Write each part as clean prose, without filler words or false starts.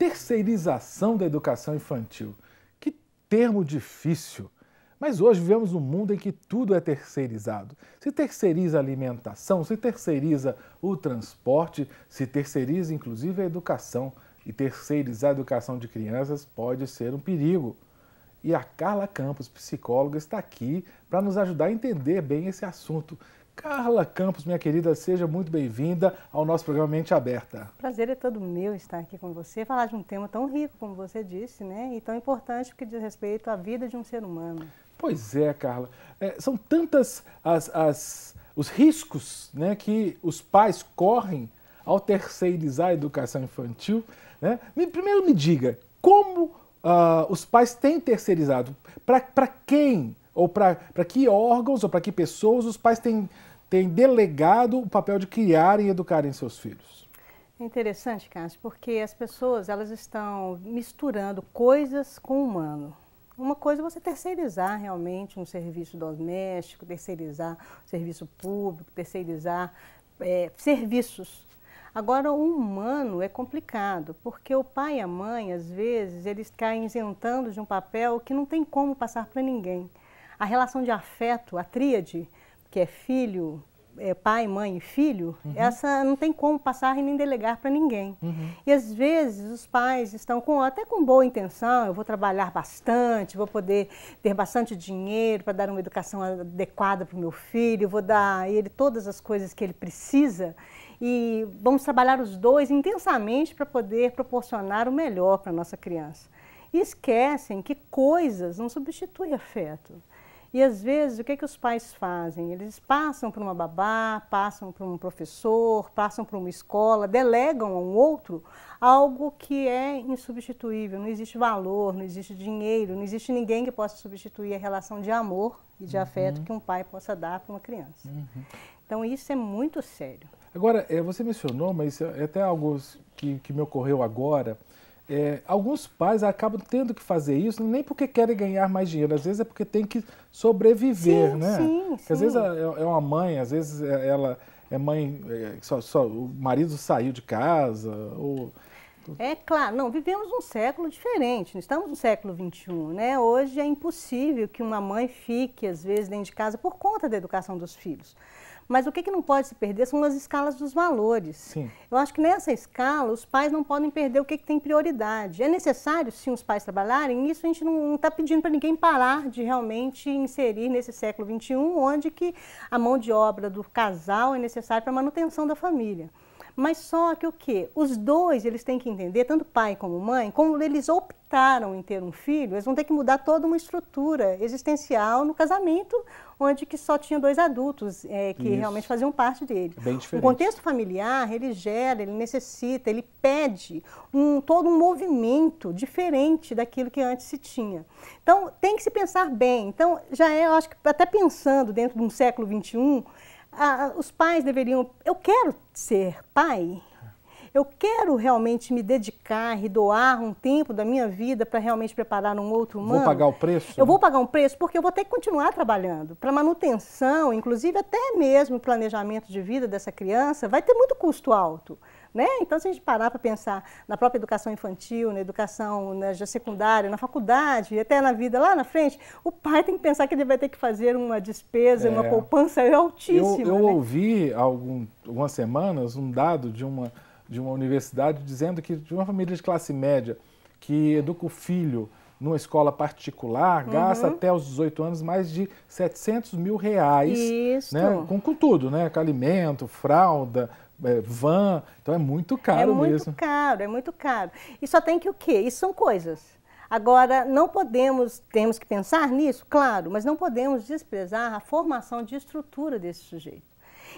Terceirização da educação infantil. Que termo difícil. Mas hoje vivemos um mundo em que tudo é terceirizado. Se terceiriza a alimentação, se terceiriza o transporte, se terceiriza inclusive a educação. E terceirizar a educação de crianças pode ser um perigo. E a Carla Campos, psicóloga, está aqui para nos ajudar a entender bem esse assunto. Carla Campos, minha querida, seja muito bem-vinda ao nosso programa Mente Aberta. Prazer é todo meu estar aqui com você, falar de um tema tão rico, como você disse, né? E tão importante porque diz respeito à vida de um ser humano. Pois é, Carla. São tantas os riscos, né, que os pais correm ao terceirizar a educação infantil. Né? Primeiro me diga, como os pais têm terceirizado? Para quem? Ou para que órgãos ou para que pessoas os pais têm delegado o papel de criarem e educarem seus filhos? É interessante, Cássio, porque as pessoas elas estão misturando coisas com o humano. Uma coisa é você terceirizar realmente um serviço doméstico, terceirizar um serviço público, terceirizar serviços. Agora, o humano é complicado, porque o pai e a mãe, às vezes, eles caem isentando de um papel que não tem como passar para ninguém. A relação de afeto, a tríade, que é filho, pai, mãe e filho, essa não tem como passar e nem delegar para ninguém. E às vezes os pais estão até com boa intenção, eu vou trabalhar bastante, vou poder ter bastante dinheiro para dar uma educação adequada para o meu filho, vou dar a ele todas as coisas que ele precisa e vamos trabalhar os dois intensamente para poder proporcionar o melhor para a nossa criança. E esquecem que coisas não substituem afeto. E às vezes o que os pais fazem? Eles passam por uma babá, passam por um professor, passam por uma escola, delegam a um outro algo que é insubstituível, não existe valor, não existe dinheiro, não existe ninguém que possa substituir a relação de amor e de afeto que um pai possa dar para uma criança. Então isso é muito sério. Agora, você mencionou, mas é até algo que me ocorreu agora. Alguns pais acabam tendo que fazer isso, nem porque querem ganhar mais dinheiro, às vezes é porque tem que sobreviver, sim, né? Sim. Às vezes é uma mãe, às vezes ela é mãe, o marido saiu de casa, ou... É claro, não, vivemos um século diferente, não estamos no século XXI, né? Hoje é impossível que uma mãe fique, às vezes, dentro de casa por conta da educação dos filhos. Mas o que não pode se perder são as escalas dos valores. Sim. Eu acho que nessa escala os pais não podem perder o que tem prioridade. É necessário, sim, os pais trabalharem, nisso a gente não está pedindo para ninguém parar de realmente inserir nesse século XXI, onde que a mão de obra do casal é necessária para a manutenção da família. Mas só que o quê? Os dois, eles têm que entender, tanto pai como mãe, como eles optaram em ter um filho, eles vão ter que mudar toda uma estrutura existencial no casamento, onde que só tinha dois adultos que realmente faziam parte dele. Bem diferente. O contexto familiar, ele gera, ele necessita, ele pede todo um movimento diferente daquilo que antes se tinha. Então, tem que se pensar bem. Então, eu acho que até pensando dentro de um século XXI, os pais deveriam... Eu quero ser pai, eu quero realmente me dedicar e doar um tempo da minha vida para realmente preparar um outro humano. Vou pagar o preço? Eu vou pagar um preço porque eu vou ter que continuar trabalhando. Para manutenção, inclusive até mesmo o planejamento de vida dessa criança, vai ter muito custo alto. Né? Então, se a gente parar para pensar na própria educação infantil, na educação secundária, na faculdade, até na vida lá na frente, o pai tem que pensar que ele vai ter que fazer uma despesa, uma poupança altíssima. Eu ouvi há algumas semanas um dado de uma universidade dizendo que de uma família de classe média que educa o filho numa escola particular, gasta até os 18 anos mais de R$700 mil. Isso. Né? Com tudo, né? Com alimento, fralda, van, então é muito caro mesmo. É muito caro. E só tem que o quê? Isso são coisas. Agora, temos que pensar nisso, claro, mas não podemos desprezar a formação de estrutura desse sujeito.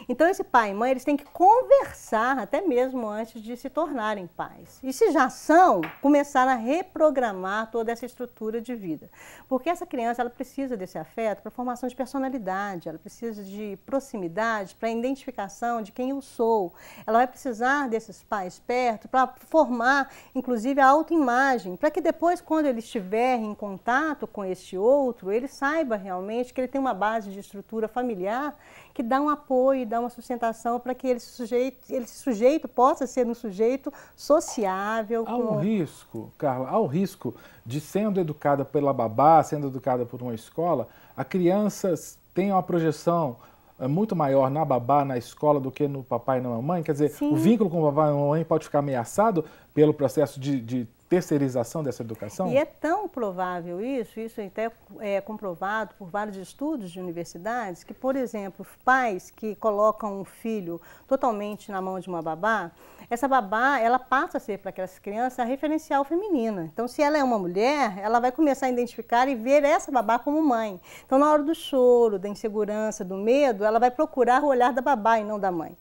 Então, esse pai e mãe, eles têm que conversar até mesmo antes de se tornarem pais. E se já são, começar a reprogramar toda essa estrutura de vida. Porque essa criança, ela precisa desse afeto para a formação de personalidade, ela precisa de proximidade para a identificação de quem eu sou. Ela vai precisar desses pais perto para formar, inclusive, a autoimagem, para que depois, quando ele estiver em contato com este outro, ele saiba realmente que ele tem uma base de estrutura familiar que dá um apoio, dá uma sustentação para que esse sujeito possa ser um sujeito sociável. Há um risco, Carla, há o risco de, sendo educada pela babá, sendo educada por uma escola, a criança tem uma projeção muito maior na babá, na escola, do que no papai e na mamãe? Quer dizer, Sim. O vínculo com o papai e a mamãe pode ficar ameaçado pelo processo de terceirização dessa educação? E é tão provável isso até é comprovado por vários estudos de universidades, que, por exemplo, pais que colocam um filho totalmente na mão de uma babá, essa babá, ela passa a ser para aquelas crianças a referencial feminina. Então, se ela é uma mulher, ela vai começar a identificar e ver essa babá como mãe. Então, na hora do choro, da insegurança, do medo, ela vai procurar o olhar da babá e não da mãe.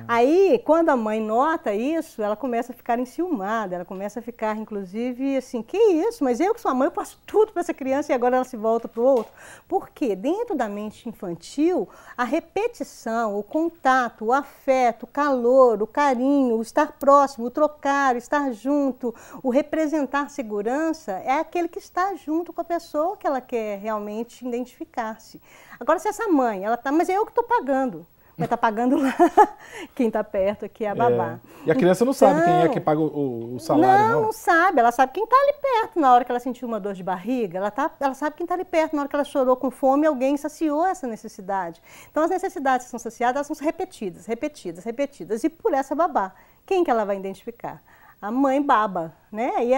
Aí, quando a mãe nota isso, ela começa a ficar enciumada, ela começa a ficar, inclusive, assim, que isso? Mas eu que sou a mãe, eu faço tudo para essa criança e agora ela se volta para o outro. Porque dentro da mente infantil, a repetição, o contato, o afeto, o calor, o carinho, o estar próximo, o trocar, o estar junto, o representar segurança, é aquele que está junto com a pessoa que ela quer realmente identificar-se. Agora, se essa mãe, ela tá, mas é eu que estou pagando. Mas está pagando lá, quem está perto aqui é a babá. E a criança não sabe quem é que paga o salário, não? Não sabe, ela sabe quem está ali perto. Na hora que ela sentiu uma dor de barriga, ela sabe quem está ali perto. Na hora que ela chorou com fome, alguém saciou essa necessidade. Então, as necessidades que são saciadas, elas são repetidas, repetidas, repetidas. E por essa babá, quem que ela vai identificar? A mãe baba, né? Aí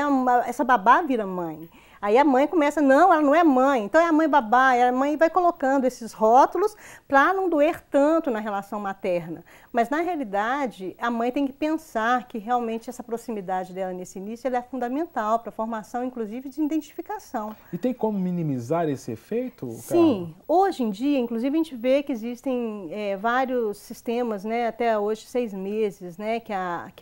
essa babá vira mãe. Aí a mãe começa, não, ela não é mãe, então é a mãe babá, e a mãe vai colocando esses rótulos para não doer tanto na relação materna. Mas, na realidade, a mãe tem que pensar que realmente essa proximidade dela nesse início ela é fundamental para a formação, inclusive, de identificação. E tem como minimizar esse efeito, Carla? Sim, hoje em dia, inclusive, a gente vê que existem vários sistemas, né, até hoje 6 meses, né, que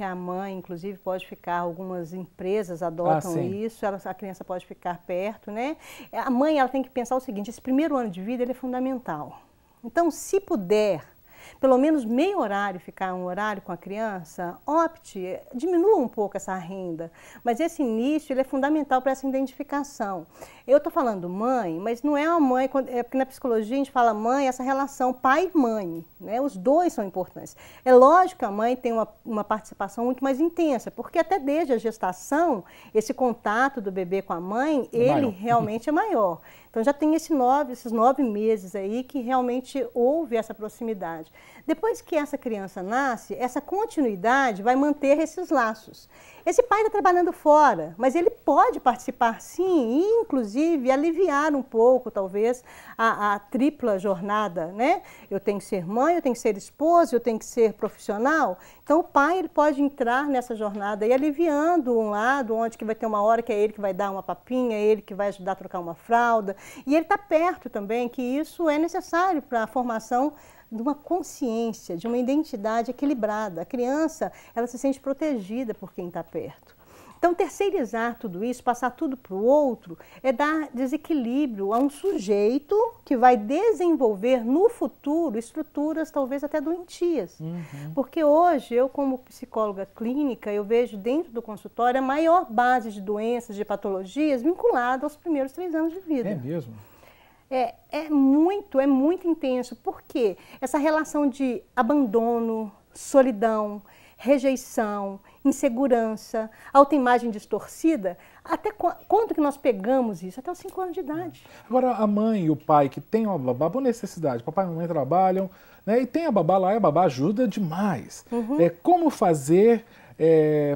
a mãe, inclusive, pode ficar, algumas empresas adotam isso, a criança pode ficar perto, né? A mãe, ela tem que pensar o seguinte, esse primeiro ano de vida ele é fundamental. Então, se puder, pelo menos meio horário ficar um horário com a criança, opte, diminua um pouco essa renda, mas esse início ele é fundamental para essa identificação. Eu estou falando mãe, mas não é uma mãe, porque na psicologia a gente fala mãe, essa relação pai e mãe, né? Os dois são importantes. É lógico que a mãe tem uma participação muito mais intensa, porque até desde a gestação, esse contato do bebê com a mãe, ele realmente é maior. Então já tem esses 9 meses aí que realmente houve essa proximidade. Depois que essa criança nasce, essa continuidade vai manter esses laços. Esse pai está trabalhando fora, mas ele pode participar sim, e inclusive aliviar um pouco, talvez, a tripla jornada, né? Eu tenho que ser mãe, eu tenho que ser esposa, eu tenho que ser profissional. Então o pai ele pode entrar nessa jornada e aliviando um lado, onde que vai ter uma hora que é ele que vai dar uma papinha, é ele que vai ajudar a trocar uma fralda. E ele está perto também, que isso é necessário para a formação de uma consciência, de uma identidade equilibrada. A criança, ela se sente protegida por quem está perto. Então, terceirizar tudo isso, passar tudo para o outro, é dar desequilíbrio a um sujeito que vai desenvolver no futuro estruturas talvez até doentias. Porque hoje, eu como psicóloga clínica, eu vejo dentro do consultório a maior base de doenças, de patologias vinculada aos primeiros 3 anos de vida. É mesmo? É muito intenso. Por quê? Essa relação de abandono, solidão, rejeição, insegurança, autoimagem distorcida, até quando que nós pegamos isso? Até os 5 anos de idade. Agora, a mãe e o pai que tem uma babá por necessidade, papai e mamãe trabalham, né, e tem a babá lá, e a babá ajuda demais. Como fazer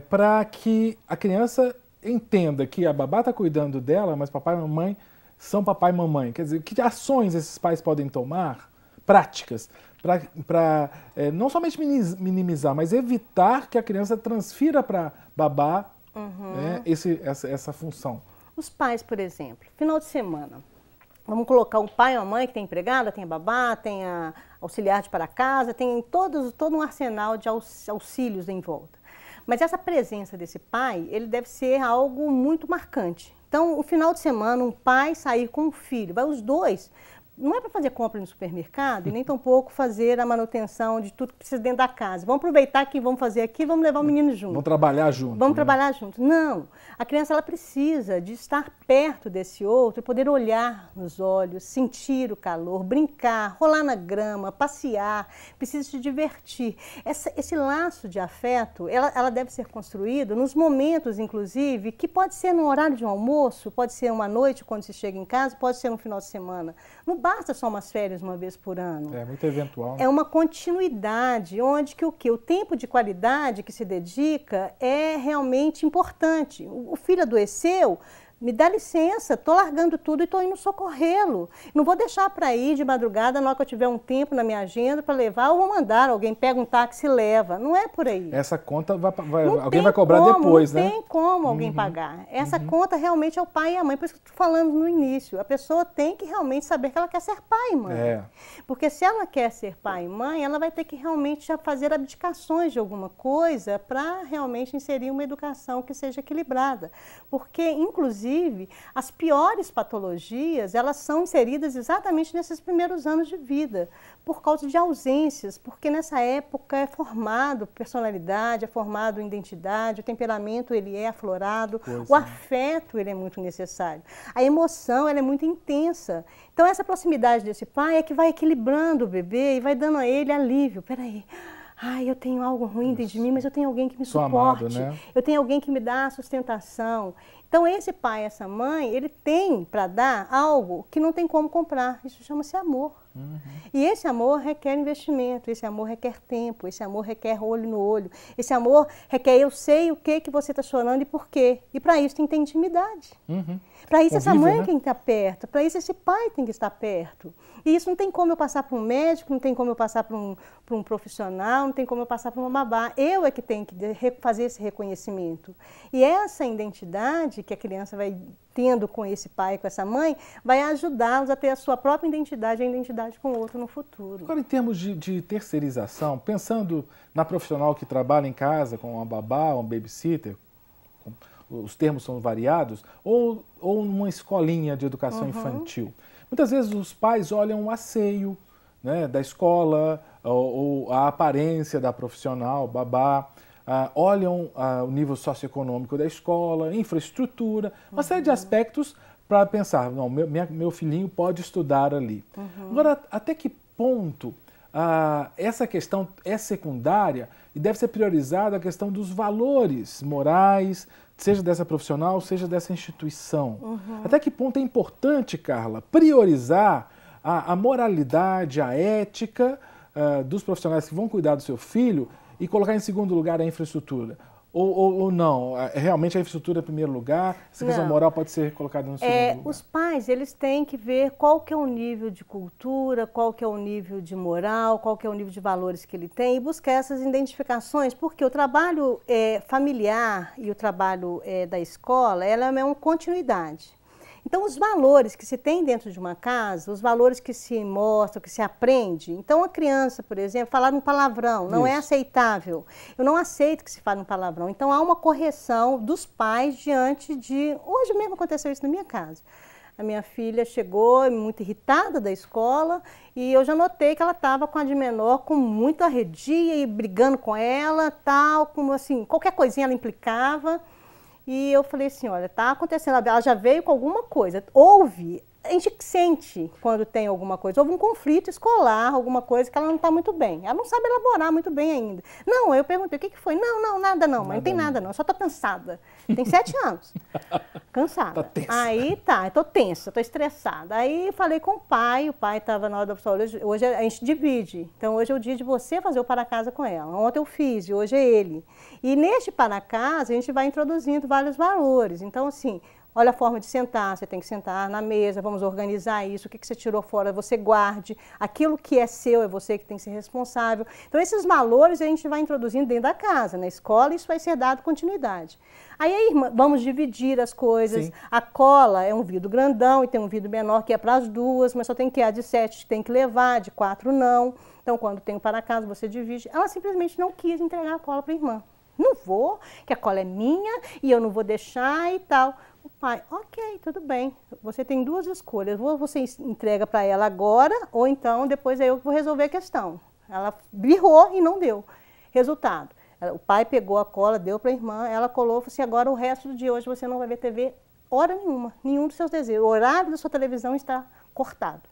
para que a criança entenda que a babá está cuidando dela, mas papai e mamãe são papai e mamãe? Quer dizer, que ações esses pais podem tomar, práticas, para não somente minimizar, mas evitar que a criança transfira para babá né, essa função? Os pais, por exemplo, final de semana, vamos colocar um pai ou uma mãe que tem empregada, tem babá, tem a auxiliar de para casa, tem todo um arsenal de auxílios em volta. Mas essa presença desse pai, ele deve ser algo muito marcante. Então, o final de semana, um pai sair com um filho, vai os dois não é para fazer compra no supermercado e nem tampouco fazer a manutenção de tudo que precisa dentro da casa. Vamos aproveitar que vamos fazer aqui, vamos levar o menino junto. Vamos trabalhar junto. Vamos trabalhar junto. Não, a criança ela precisa de estar perto desse outro, poder olhar nos olhos, sentir o calor, brincar, rolar na grama, passear, precisa se divertir. Esse laço de afeto, ela deve ser construído nos momentos, inclusive, que pode ser no horário de um almoço, pode ser uma noite quando se chega em casa, pode ser no final de semana. Não basta só umas férias uma vez por ano. É muito eventual. É uma continuidade, onde que o quê? O tempo de qualidade que se dedica é realmente importante. O filho adoeceu, me dá licença, estou largando tudo e estou indo socorrê-lo. Não vou deixar para ir de madrugada, na hora que eu tiver um tempo na minha agenda para levar, ou vou mandar, alguém pega um táxi e leva. Não é por aí. Essa conta alguém vai cobrar depois, né? Não tem como alguém pagar. Essa conta realmente é o pai e a mãe, por isso que eu estou falando no início. A pessoa tem que realmente saber que ela quer ser pai e mãe. Porque se ela quer ser pai e mãe, ela vai ter que realmente já fazer abdicações de alguma coisa para realmente inserir uma educação que seja equilibrada. Porque, inclusive, as piores patologias, elas são inseridas exatamente nesses primeiros anos de vida, por causa de ausências, porque nessa época é formado personalidade, é formado identidade, o temperamento ele é aflorado, o afeto ele é muito necessário, a emoção ela é muito intensa. Então essa proximidade desse pai é que vai equilibrando o bebê e vai dando a ele alívio. Peraí. Ai, eu tenho algo ruim dentro de mim, mas eu tenho alguém que me suporte. Amado, né? Eu tenho alguém que me dá a sustentação. Então, esse pai, essa mãe, ele tem para dar algo que não tem como comprar. Isso chama-se amor. E esse amor requer investimento, esse amor requer tempo, esse amor requer olho no olho. Esse amor requer eu sei o que você está chorando e por quê. E para isso tem que ter intimidade. Para isso essa mãe tem que estar perto, para isso esse pai tem que estar perto. E isso não tem como eu passar para um médico, não tem como eu passar para um profissional, não tem como eu passar para uma babá. Eu é que tenho que fazer esse reconhecimento. E essa identidade que a criança vai tendo com esse pai, com essa mãe, vai ajudá-los a ter a sua própria identidade e a identidade com o outro no futuro. Agora, em termos de terceirização, pensando na profissional que trabalha em casa com uma babá, um babysitter, os termos são variados, ou numa escolinha de educação infantil. Muitas vezes os pais olham o asseio, né, da escola, ou a aparência da profissional, babá, olham o nível socioeconômico da escola, infraestrutura, uma série de aspectos para pensar, não, meu filhinho pode estudar ali. Agora, até que ponto essa questão é secundária e deve ser priorizada a questão dos valores morais, seja dessa profissional, seja dessa instituição. Até que ponto é importante, Carla, priorizar a moralidade, a ética dos profissionais que vão cuidar do seu filho e colocar em segundo lugar a infraestrutura? Ou não? Realmente a infraestrutura é em primeiro lugar? Essa questão moral pode ser colocada no segundo lugar? Os pais, eles têm que ver qual que é o nível de cultura, qual que é o nível de moral, qual que é o nível de valores que ele tem e buscar essas identificações, porque o trabalho familiar e o trabalho da escola, ela é uma continuidade. Então, os valores que se tem dentro de uma casa, os valores que se mostram, que se aprende. Então, a criança, por exemplo, falar um palavrão não é aceitável. Eu não aceito que se fale um palavrão. Então, há uma correção dos pais diante de... Hoje mesmo aconteceu isso na minha casa. A minha filha chegou muito irritada da escola e eu já notei que ela estava com a de menor com muito arredia e brigando com ela, tal, como assim, qualquer coisinha ela implicava. E eu falei assim, olha, está acontecendo, ela já veio com alguma coisa, a gente sente quando tem alguma coisa, houve um conflito escolar, alguma coisa que ela não está muito bem, ela não sabe elaborar muito bem ainda. Não, eu perguntei, o que foi? Não, nada não, mas não tem nada não, eu só estou cansada, tem 7 anos, cansada. Tá tensa. Aí tá, estou tensa, estou estressada. Aí falei com o pai estava na hora da opção, hoje a gente divide, então hoje é o dia de você fazer o para casa com ela, ontem eu fiz e hoje é ele. E neste para casa a gente vai introduzindo vários valores, então assim, olha a forma de sentar, você tem que sentar na mesa, vamos organizar isso, o que você tirou fora, você guarde, aquilo que é seu é você que tem que ser responsável. Então esses valores a gente vai introduzindo dentro da casa, na escola, isso vai ser dado continuidade. Aí vamos dividir as coisas, a cola é um vidro grandão e tem um vidro menor que é para as duas, mas só tem que ir a de 7 tem que levar, de 4 não. Então quando tem o para casa você divide. Ela simplesmente não quis entregar a cola para a irmã. Não vou, que a cola é minha e eu não vou deixar e tal. O pai, ok, tudo bem, você tem duas escolhas, ou você entrega para ela agora, ou então depois eu vou resolver a questão. Ela birrou e não deu. Resultado, o pai pegou a cola, deu para a irmã, ela colou e falou assim, agora o resto do dia hoje você não vai ver TV hora nenhuma, nenhum dos seus desejos. O horário da sua televisão está cortado.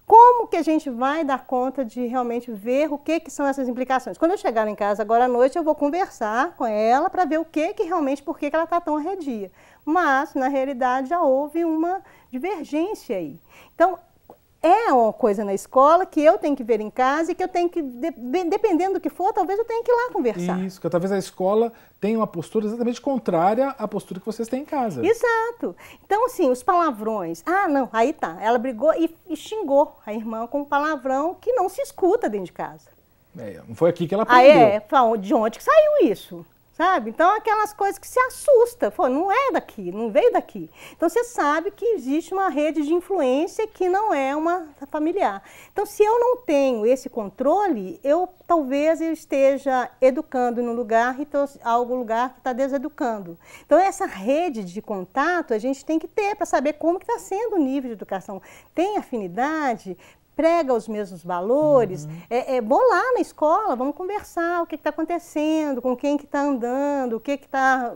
Como que a gente vai dar conta de realmente ver o que são essas implicações? Quando eu chegar em casa agora à noite, eu vou conversar com ela para ver o que realmente, por que ela está tão arredia. Mas, na realidade, já houve uma divergência aí. Então, é uma coisa na escola que eu tenho que ver em casa e que eu tenho que, dependendo do que for, talvez eu tenha que ir lá conversar. Isso, que talvez a escola tenha uma postura exatamente contrária à postura que vocês têm em casa. Exato. Então, assim, os palavrões. Ah, não, aí tá. Ela brigou e xingou a irmã com um palavrão que não se escuta dentro de casa. Não foi aqui que ela aprendeu. De onde que saiu isso? Sabe? Então, aquelas coisas que se assusta. Pô, não é daqui, não veio daqui. Então, você sabe que existe uma rede de influência que não é uma familiar. Então, se eu não tenho esse controle, talvez eu esteja educando num lugar e algum lugar que está deseducando. Então, essa rede de contato a gente tem que ter para saber como que está sendo o nível de educação. Tem afinidade? Prega os mesmos valores, vou lá na escola, vamos conversar o que está acontecendo, com quem que está andando,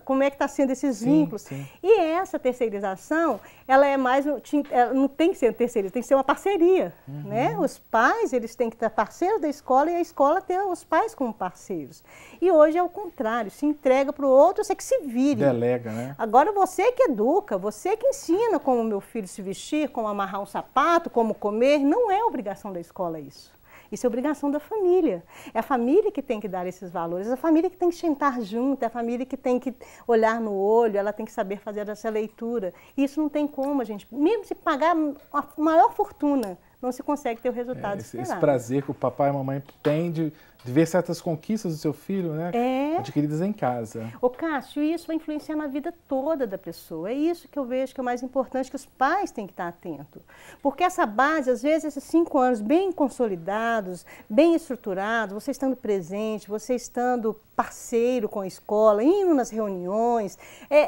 como é que está sendo esses vínculos. Sim. E essa terceirização, ela é mais, ela não tem que ser terceirização, tem que ser uma parceria. Né? Os pais, eles têm que estar parceiros da escola e a escola ter os pais como parceiros. E hoje é o contrário, se entrega para o outro, você que se vire. Delega, né? Agora você que educa, você que ensina como o meu filho se vestir, como amarrar um sapato, como comer, não é obrigação da escola isso. Isso é obrigação da família. É a família que tem que dar esses valores, é a família que tem que sentar junto, é a família que tem que olhar no olho, ela tem que saber fazer essa leitura. Isso não tem como, a gente, mesmo se pagar a maior fortuna, não se consegue ter o resultado esperado. Esse prazer que o papai e a mamãe têm de ver certas conquistas do seu filho, né? Adquiridas em casa. Ô Cássio, isso vai influenciar na vida toda da pessoa. É isso que eu vejo que é o mais importante, que os pais têm que estar atentos. Porque essa base, às vezes, esses 5 anos bem consolidados, bem estruturados, você estando presente, você estando parceiro com a escola, indo nas reuniões,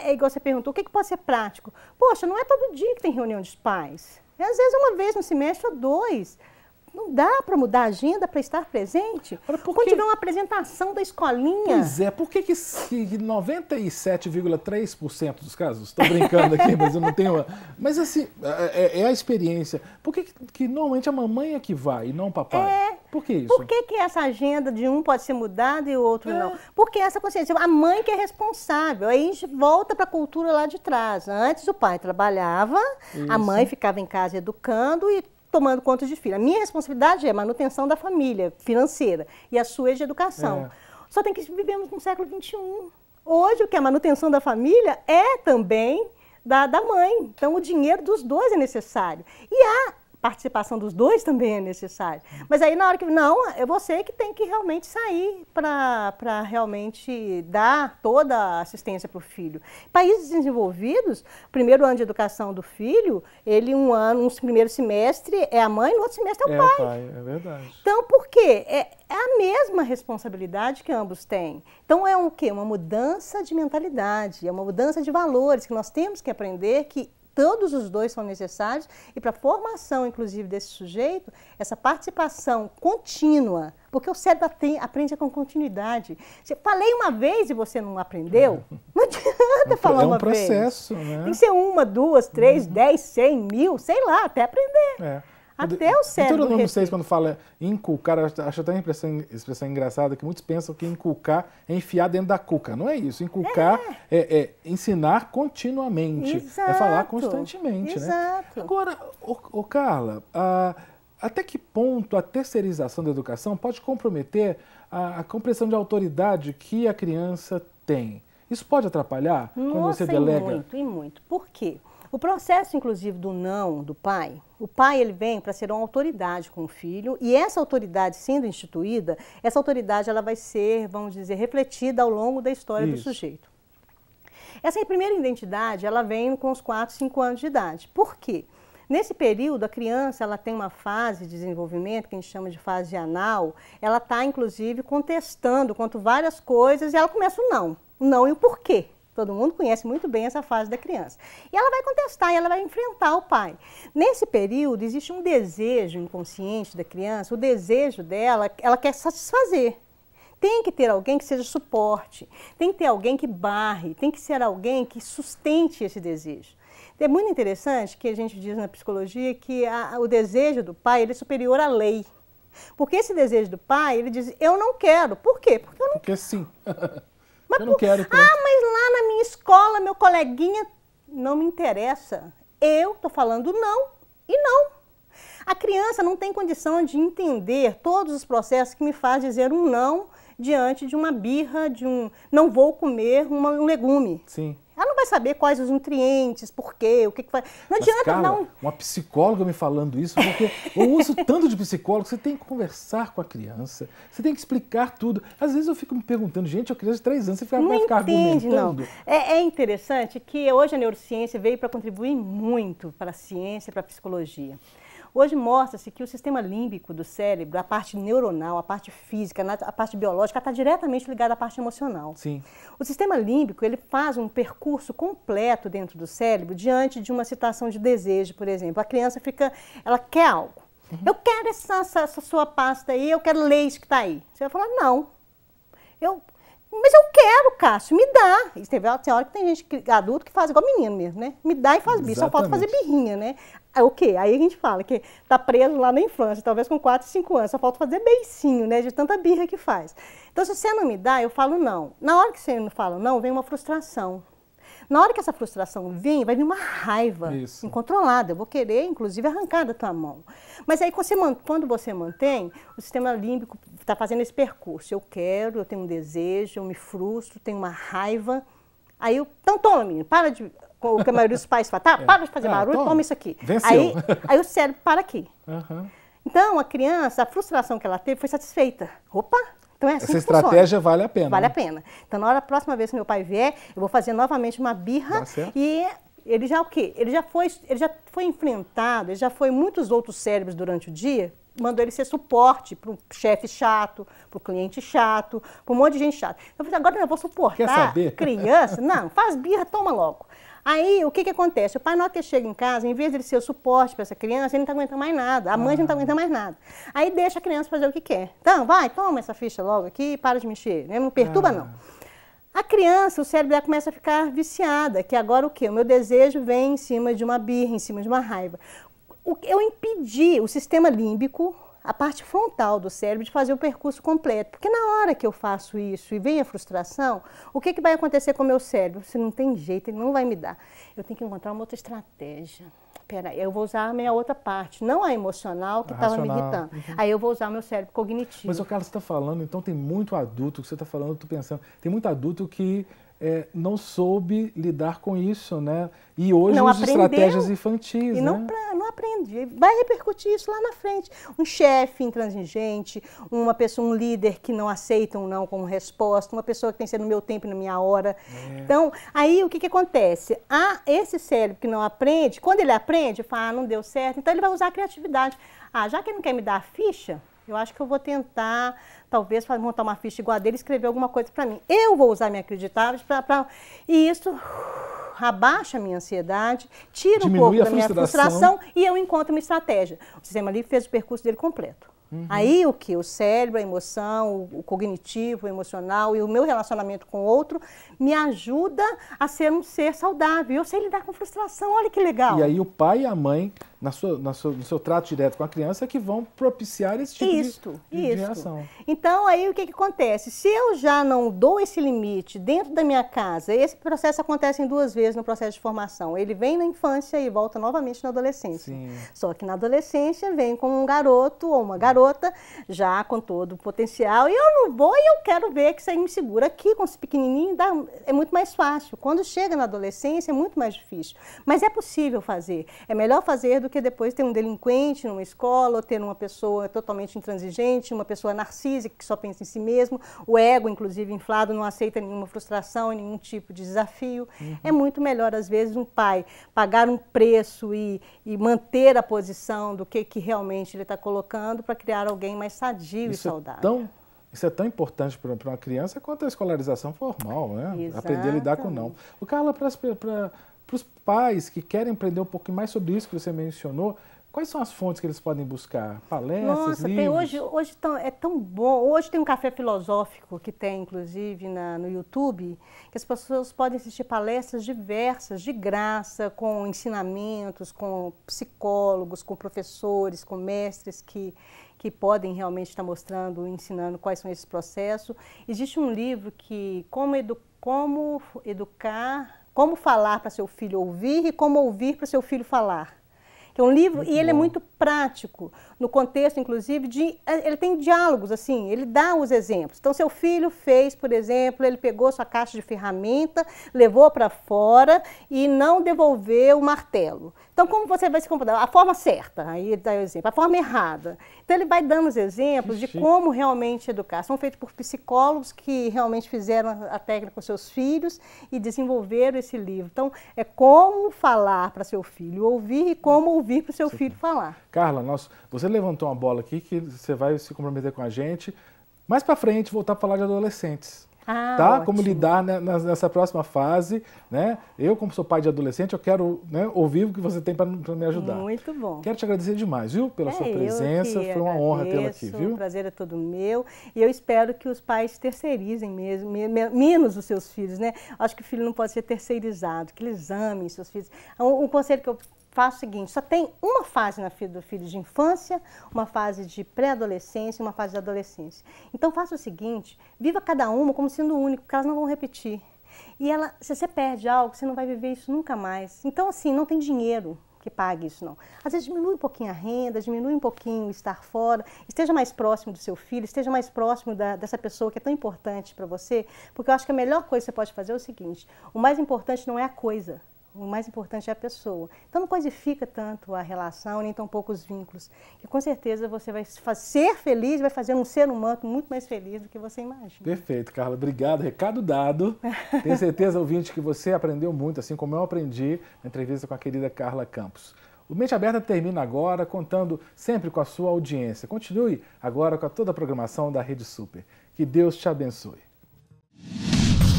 igual você perguntou, o que pode ser prático? Poxa, não é todo dia que tem reunião dos pais. Às vezes uma vez no semestre ou 2. Não dá para mudar a agenda para estar presente? Quando tiver uma apresentação da escolinha... Pois é, por que 97,3% dos casos, estou brincando aqui, mas eu não tenho... Mas assim, é a experiência. Por que normalmente a mamãe é que vai e não o papai? Por que isso? Por que essa agenda de um pode ser mudada e o outro não? Porque essa consciência, a mãe que é responsável. Aí a gente volta para a cultura lá de trás. Antes o pai trabalhava, a mãe ficava em casa educando e tomando conta de filho. A minha responsabilidade é a manutenção da família financeira e a sua é de educação. Só tem que vivemos no século XXI. Hoje, o que é a manutenção da família é também da mãe. Então, o dinheiro dos dois é necessário. E a participação dos dois também é necessária. Mas aí, na hora que... Não, é você que tem que realmente sair para realmente dar toda a assistência para o filho. Países desenvolvidos, o primeiro ano de educação do filho, um primeiro semestre é a mãe, no outro semestre é o pai. É verdade. Então, por quê? É a mesma responsabilidade que ambos têm. Então, é o quê? Uma mudança de mentalidade, é uma mudança de valores que nós temos que aprender que todos os dois são necessários e para a formação, inclusive, desse sujeito, essa participação contínua, porque o cérebro aprende com continuidade. Se falei uma vez e você não aprendeu, não adianta falar uma vez. É um processo, né? Tem que ser 1, 2, 3, 10, 100, 1000, sei lá, até aprender. Até o cérebro. Então, eu não sei quando fala inculcar, acho até uma expressão engraçada que muitos pensam que inculcar é enfiar dentro da cuca. Não é isso. Inculcar é ensinar continuamente. Exato. É falar constantemente. Exato. Né? Agora, Carla, até que ponto a terceirização da educação pode comprometer a compreensão de autoridade que a criança tem? Isso pode atrapalhar quando você delega? E muito. Por quê? O processo, inclusive, do não do pai, o pai ele vem para ser uma autoridade com o filho e essa autoridade sendo instituída, essa autoridade ela vai ser, vamos dizer, refletida ao longo da história do sujeito. Essa primeira identidade, ela vem com os 4, 5 anos de idade. Por quê? Nesse período, a criança ela tem uma fase de desenvolvimento que a gente chama de fase anal. Ela está, inclusive, contestando quanto várias coisas e ela começa o não e o porquê. Todo mundo conhece muito bem essa fase da criança. E ela vai contestar, e ela vai enfrentar o pai. Nesse período, existe um desejo inconsciente da criança, o desejo dela, ela quer satisfazer. Tem que ter alguém que seja suporte, tem que ter alguém que barre, tem que ser alguém que sustente esse desejo. É muito interessante que a gente diz na psicologia que o desejo do pai ele é superior à lei. Porque esse desejo do pai, ele diz, eu não quero. Por quê? Porque eu não Porque sim. Mas eu não quero. Mas lá na minha escola, meu coleguinha, não me interessa. Eu estou falando não e não. A criança não tem condição de entender todos os processos que me fazem dizer um não diante de uma birra, de um não vou comer um legume. Sim. Ela não vai saber quais os nutrientes, por quê, o que faz. Não adianta, Carla, não. Uma psicóloga me falando isso, porque eu uso tanto de psicólogo, você tem que conversar com a criança, você tem que explicar tudo. Às vezes eu fico me perguntando, gente, eu criança de 3 anos, você vai ficar entende, argumentando? Não. É interessante que hoje a neurociência veio para contribuir muito para a ciência e para a psicologia. Hoje mostra-se que o sistema límbico do cérebro, a parte neuronal, a parte física, a parte biológica, está diretamente ligada à parte emocional. Sim. O sistema límbico ele faz um percurso completo dentro do cérebro diante de uma situação de desejo, por exemplo. A criança ela quer algo. Eu quero essa sua pasta aí, eu quero leite que está aí. Você vai falar, não. Mas eu quero, Cássio, me dá. E tem hora que tem gente adulto que faz igual menino mesmo, né? Me dá e faz birra, só falta fazer birrinha, né? Aí, o quê? Aí a gente fala que tá preso lá na infância, talvez com 4, 5 anos, só falta fazer beicinho, né? De tanta birra que faz. Então, se você não me dá, eu falo não. Na hora que você não fala não, vem uma frustração. Na hora que essa frustração vem, vai vir uma raiva incontrolada. Eu vou querer, inclusive, arrancar da tua mão. Mas aí, quando você mantém, o sistema límbico está fazendo esse percurso. Eu quero, eu tenho um desejo, eu me frustro, tenho uma raiva. Aí, então toma, menino, para de... O que a maioria dos pais fala, tá, para de fazer barulho, toma isso aqui. Venceu. Aí o cérebro para aqui. Então, a criança, a frustração que ela teve foi satisfeita. Opa! Então é assim essa estratégia vale a pena. Vale a pena. Então, na próxima vez que meu pai vier, eu vou fazer novamente uma birra e ele já o quê? Ele já foi enfrentado, ele já foi muitos outros cérebros durante o dia, mandou ele ser suporte para o chefe chato, para o cliente chato, para um monte de gente chata. Eu falei, agora eu vou suportar. Quer saber? Criança? Não, faz birra, toma logo. Aí, o que acontece? O pai, na hora que ele chega em casa, em vez de ele ser o suporte para essa criança, ele não está aguentando mais nada. A mãe já não está aguentando mais nada. Aí, deixa a criança fazer o que quer. Então, vai, toma essa ficha logo aqui e para de mexer. Não perturba, não. A criança, o cérebro dela começa a ficar viciada, que agora o quê? O meu desejo vem em cima de uma birra, em cima de uma raiva. Eu impedi o sistema límbico, a parte frontal do cérebro, de fazer o percurso completo. Porque na hora que eu faço isso e vem a frustração, o que vai acontecer com o meu cérebro? Se não tem jeito, ele não vai me dar. Eu tenho que encontrar uma outra estratégia. Peraí, eu vou usar a minha outra parte, não a emocional que estava me irritando. Aí eu vou usar o meu cérebro cognitivo. Mas o Carla, você está falando, então tem muito adulto, que você está falando, eu estou pensando, tem muito adulto que não soube lidar com isso, né? E hoje não usa estratégias infantis, e né? Não aprendi. Vai repercutir isso lá na frente. Um chefe intransigente, uma pessoa, um líder que não aceita um não como resposta, uma pessoa que tem que ser no meu tempo e na minha hora. Então, aí o que acontece? Esse cérebro que não aprende, quando ele aprende, fala, não deu certo, então ele vai usar a criatividade. Já que ele não quer me dar a ficha, eu acho que eu vou tentar, talvez, montar uma ficha igual a dele e escrever alguma coisa para mim. Eu vou usar minha criatividade e isso abaixa a minha ansiedade, tira um pouco da minha frustração e eu encontro uma estratégia. O sistema límbico fez o percurso dele completo. Aí o que? O cérebro, a emoção, o cognitivo, o emocional e o meu relacionamento com o outro me ajuda a ser um ser saudável. Eu sei lidar com frustração, olha que legal. E aí o pai e a mãe, no seu trato direto com a criança, é que vão propiciar esse tipo de reação. Então, aí o que acontece? Se eu já não dou esse limite dentro da minha casa, esse processo acontece em 2 vezes no processo de formação. Ele vem na infância e volta novamente na adolescência. Sim. Só que na adolescência vem com um garoto ou uma garota já com todo o potencial. E eu não vou e eu quero ver que isso aí me segura. Aqui com esse pequenininho é muito mais fácil. Quando chega na adolescência é muito mais difícil. Mas é possível fazer. É melhor fazer do que que depois ter um delinquente numa escola, ou ter uma pessoa totalmente intransigente, uma pessoa narcísica que só pensa em si mesmo, o ego, inclusive, inflado, não aceita nenhuma frustração, nenhum tipo de desafio. É muito melhor, às vezes, um pai pagar um preço e manter a posição do que realmente ele está colocando para criar alguém mais sadio e saudável. Isso é tão importante para uma criança quanto a escolarização formal, né? Exatamente. Aprender a lidar com não. O Carla, para os pais que querem aprender um pouquinho mais sobre isso que você mencionou, quais são as fontes que eles podem buscar? Palestras, livros? Hoje é tão bom. Hoje tem um café filosófico que tem, inclusive, no YouTube, que as pessoas podem assistir palestras diversas, de graça, com ensinamentos, com psicólogos, com professores, com mestres que podem realmente estar mostrando, ensinando quais são esses processos. Existe um livro que como falar para seu filho ouvir e como ouvir para seu filho falar. Que é um livro, e ele é muito prático, no contexto, inclusive, ele tem diálogos, assim, ele dá os exemplos. Então, seu filho fez, por exemplo, ele pegou sua caixa de ferramenta, levou para fora e não devolveu o martelo. Então, como você vai se comportar? A forma certa, aí ele dá o exemplo, a forma errada. Então, ele vai dando os exemplos de como realmente educar. São feitos por psicólogos que realmente fizeram a técnica com seus filhos e desenvolveram esse livro. Então, é como falar para seu filho ouvir e como ouvir para o seu filho falar. Carla, você levantou uma bola aqui que você vai se comprometer com a gente. Mais para frente, voltar a falar de adolescentes. Tá? Ótimo. Como lidar, né, nessa próxima fase, né? Eu, como sou pai de adolescente, eu quero, né, ouvir o que você tem para me ajudar. Muito bom. Quero te agradecer demais, viu? Pela sua presença. Foi uma honra tê-la aqui, viu? O prazer é todo meu. E eu espero que os pais terceirizem mesmo, menos os seus filhos, né? Acho que o filho não pode ser terceirizado, que eles amem seus filhos. Um conselho que eu faço o seguinte: só tem uma fase na vida do filho de infância, uma fase de pré-adolescência e uma fase de adolescência. Então faça o seguinte: viva cada uma como sendo único, porque elas não vão repetir. E se você perde algo, você não vai viver isso nunca mais. Então, assim, não tem dinheiro que pague isso, não. Às vezes diminui um pouquinho a renda, diminui um pouquinho o estar fora, esteja mais próximo do seu filho, esteja mais próximo dessa pessoa que é tão importante para você, porque eu acho que a melhor coisa que você pode fazer é o seguinte: o mais importante não é a coisa, o mais importante é a pessoa. Então não coisifica tanto a relação, nem tão pouco os vínculos, que com certeza você vai ser feliz, vai fazer um ser humano muito mais feliz do que você imagina. Perfeito, Carla. Obrigado. Recado dado. Tenho certeza, ouvinte, que você aprendeu muito, assim como eu aprendi na entrevista com a querida Carla Campos. O Mente Aberta termina agora, contando sempre com a sua audiência. Continue agora com toda a programação da Rede Super. Que Deus te abençoe.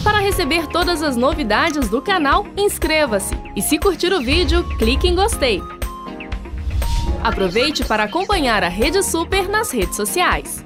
Para receber todas as novidades do canal, inscreva-se e, se curtir o vídeo, clique em gostei. Aproveite para acompanhar a Rede Super nas redes sociais.